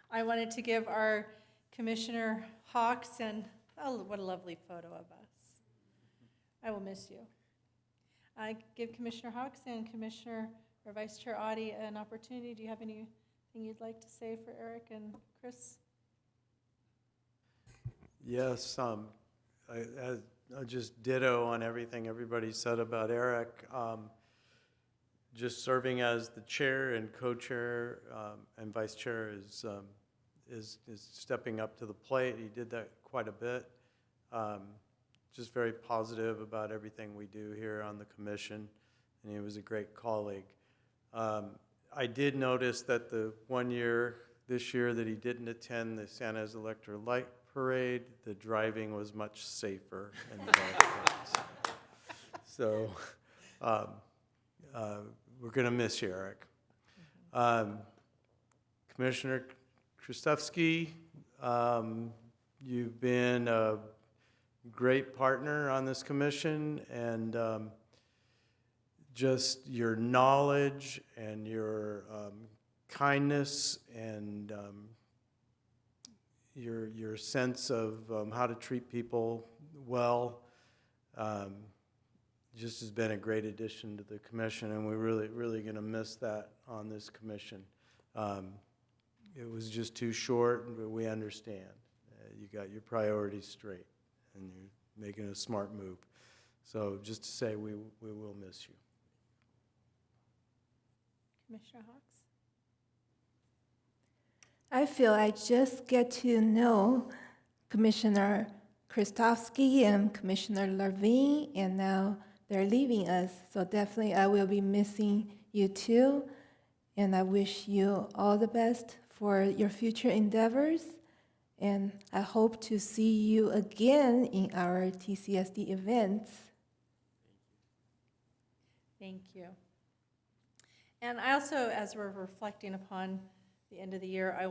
I wanted to give our Commissioner Hawks, and oh, what a lovely photo of us. I will miss you. I give Commissioner Hawks and Commissioner or Vice Chair Audie an opportunity. Do you have anything you'd like to say for Eric and Chris? Yes, I just ditto on everything everybody said about Eric. Just serving as the chair and co-chair and vice chair is stepping up to the plate. He did that quite a bit. Just very positive about everything we do here on the commission, and he was a great colleague. I did notice that the one year, this year, that he didn't attend the Santa's Electric Light Parade, the driving was much safer in the golf So we're going to miss you, Eric. Commissioner Krzyzewski, you've been a great partner on this commission, and just your knowledge and your kindness and your sense of how to treat people well just has been a great addition to the commission, and we're really going to miss that on this commission. It was just too short, but we understand. You got your priorities straight, and you're making a smart move. So just to say, we will miss you. Commissioner Hawks? I feel I just get to know Commissioner Krzyzewski and Commissioner Levine, and now they're leaving us. So definitely I will be missing you too. And I wish you all the best for your future endeavors. And I hope to see you again in our TCSD events. Thank you. And I also, as we're reflecting upon the end of the year, I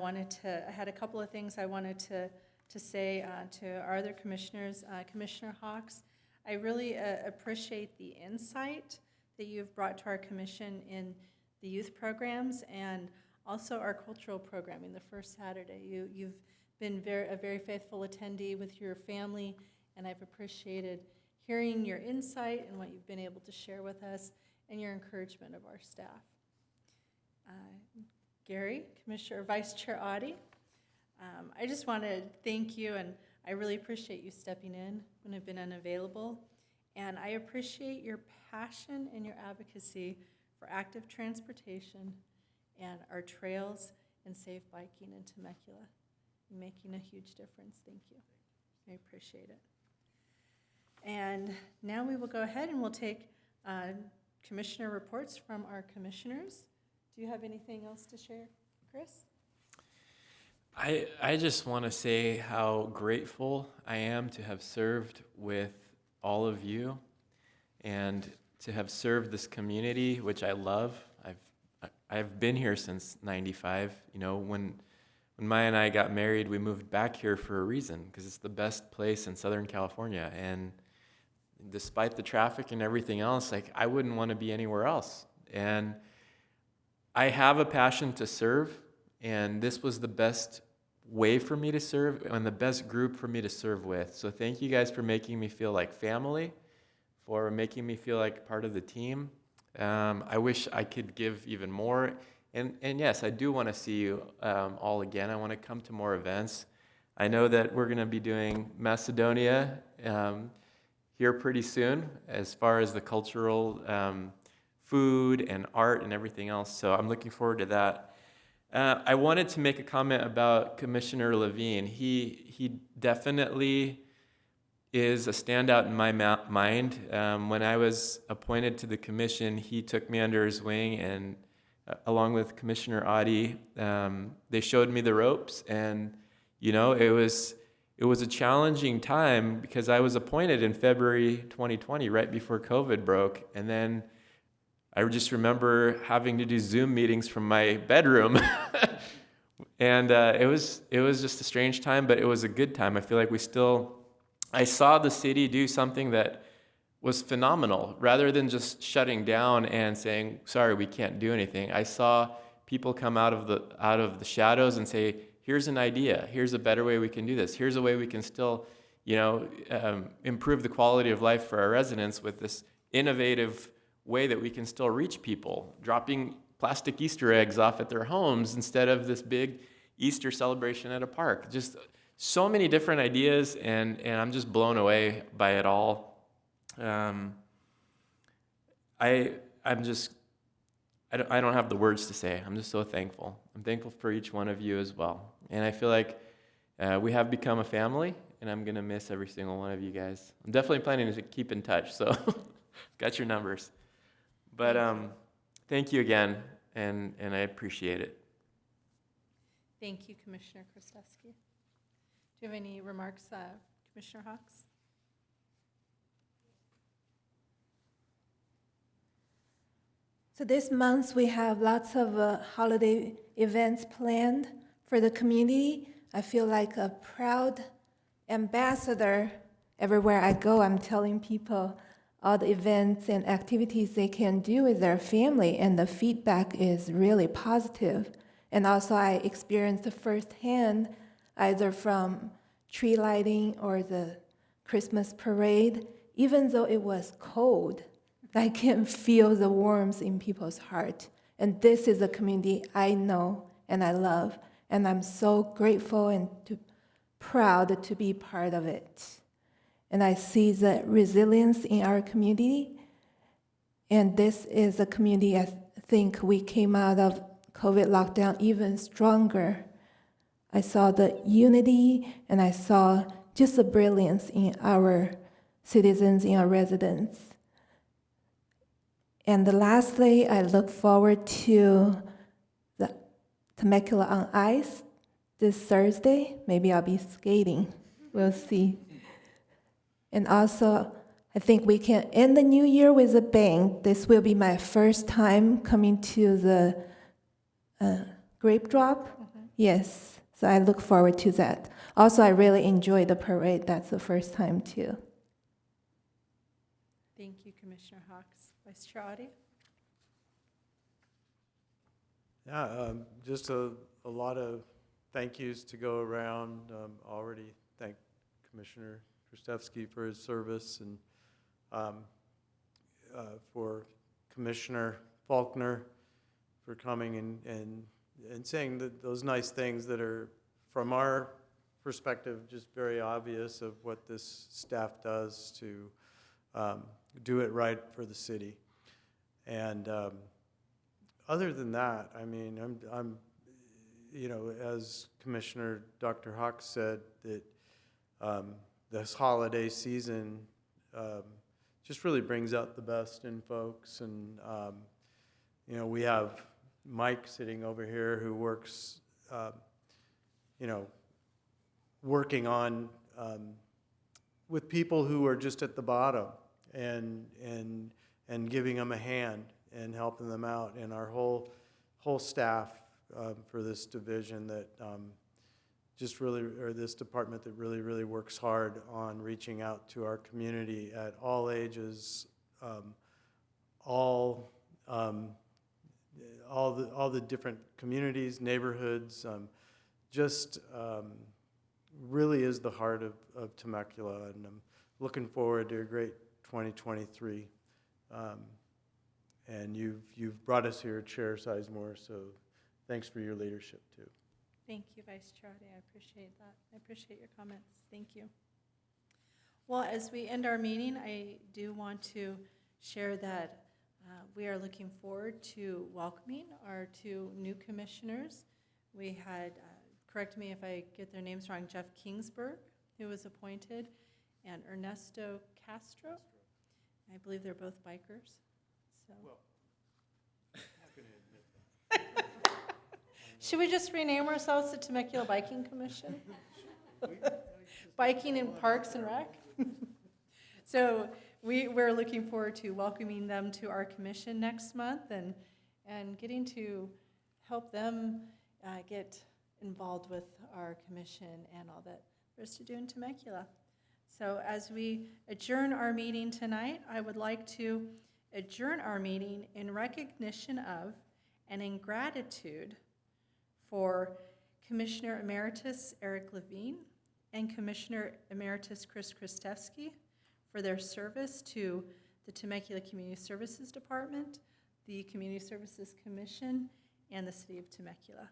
had a couple of things I wanted to say to our other commissioners. Commissioner Hawks, I really appreciate the insight that you've brought to our commission in the youth programs and also our cultural programming the first Saturday. You've been a very faithful attendee with your family, and I've appreciated hearing your insight and what you've been able to share with us and your encouragement of our staff. Gary, Commissioner, Vice Chair Audie, I just want to thank you, and I really appreciate you stepping in when I've been unavailable, and I appreciate your passion and your advocacy for active transportation and our trails and safe biking in Temecula. You're making a huge difference. Thank you. I appreciate it. And now we will go ahead and we'll take commissioner reports from our commissioners. Do you have anything else to share, Chris? I just want to say how grateful I am to have served with all of you and to have served this community, which I love. I've been here since '95. You know, when Maya and I got married, we moved back here for a reason, because it's the best place in Southern California. And despite the traffic and everything else, like, I wouldn't want to be anywhere else. And I have a passion to serve, and this was the best way for me to serve and the best group for me to serve with. So thank you guys for making me feel like family, for making me feel like part of the team. I wish I could give even more. And yes, I do want to see you all again. I want to come to more events. I know that we're going to be doing Macedonia here pretty soon as far as the cultural food and art and everything else. So I'm looking forward to that. I wanted to make a comment about Commissioner Levine. He definitely is a standout in my mind. When I was appointed to the commission, he took me under his wing, and along with Commissioner Audie, they showed me the ropes. And you know, it was a challenging time because I was appointed in February 2020, right before COVID broke, and then I just remember having to do Zoom meetings from my bedroom. And it was just a strange time, but it was a good time. I feel like I saw the city do something that was phenomenal. Rather than just shutting down and saying, sorry, we can't do anything, I saw people come out of the shadows and say, here's an idea, here's a better way we can do this, here's a way we can still, improve the quality of life for our residents with this innovative way that we can still reach people, dropping plastic Easter eggs off at their homes instead of this big Easter celebration at a park. Just so many different ideas, and I'm just blown away by it all. I don't have the words to say. I'm just so thankful. I'm thankful for each one of you as well. And I feel like we have become a family, and I'm going to miss every single one of you guys. I'm definitely planning to keep in touch, so got your numbers. But thank you again, and I appreciate it. Thank you, Commissioner Krastewski. Do you have any remarks, Commissioner Hawks? So this month, we have lots of holiday events planned for the community. I feel like a proud ambassador. Everywhere I go, I'm telling people all the events and activities they can do with their family, and the feedback is really positive. And also, I experienced firsthand, either from tree lighting or the Christmas parade, even though it was cold, I can feel the warmth in people's heart. And this is a community I know and I love, and I'm so grateful and proud to be part of it. And I see the resilience in our community, and this is a community I think we came out of COVID lockdown even stronger. I saw the unity, and I saw just the brilliance in our citizens, in our residents. And lastly, I look forward to the Temecula on Ice this Thursday. Maybe I'll be skating. We'll see. And also, I think we can end the new year with a bang. This will be my first time coming to the grape drop. Yes, so I look forward to that. Also, I really enjoy the parade. That's the first time, too. Thank you, Commissioner Hawks. Vice Chair Audi? Yeah, just a lot of thank yous to go around. Already thank Commissioner Krastewski for his service, and for Commissioner Faulkner for coming and saying those nice things that are, from our perspective, just very obvious of what this staff does to do it right for the city. And other than that, I mean, I'm as Commissioner Dr. Hawks said, that this holiday season just really brings out the best in folks. And we have Mike sitting over here who works, working on with people who are just at the bottom, and giving them a hand and helping them out, and our whole staff for this division that just really, or this department that really works hard on reaching out to our community at all ages, all the different communities, neighborhoods, really is the heart of Temecula, and I'm looking forward to a great 2023. And you've brought us here, Chair Sizemore, so thanks for your leadership too. Thank you, Vice Chair Audi. I appreciate that. I appreciate your comments. Thank you. Well, as we end our meeting, I do want to share that we are looking forward to welcoming our two new commissioners. We had, correct me if I get their names wrong, Jeff Kingsburg, who was appointed, and Ernesto Castro. I believe they're both bikers. So. Well, I'm not going to admit that. Should we just rename ourselves the Temecula Biking Commission? Biking in Parks and Rec? So we're looking forward to welcoming them to our commission next month and getting to help them get involved with our commission and all that there's to do in Temecula. So as we adjourn our meeting tonight, I would like to adjourn our meeting in recognition of and in gratitude for Commissioner Emeritus Eric Levine and Commissioner Emeritus Chris Kristevsky for their service to the Temecula Community Services Department, the Community Services Commission, and the City of Temecula.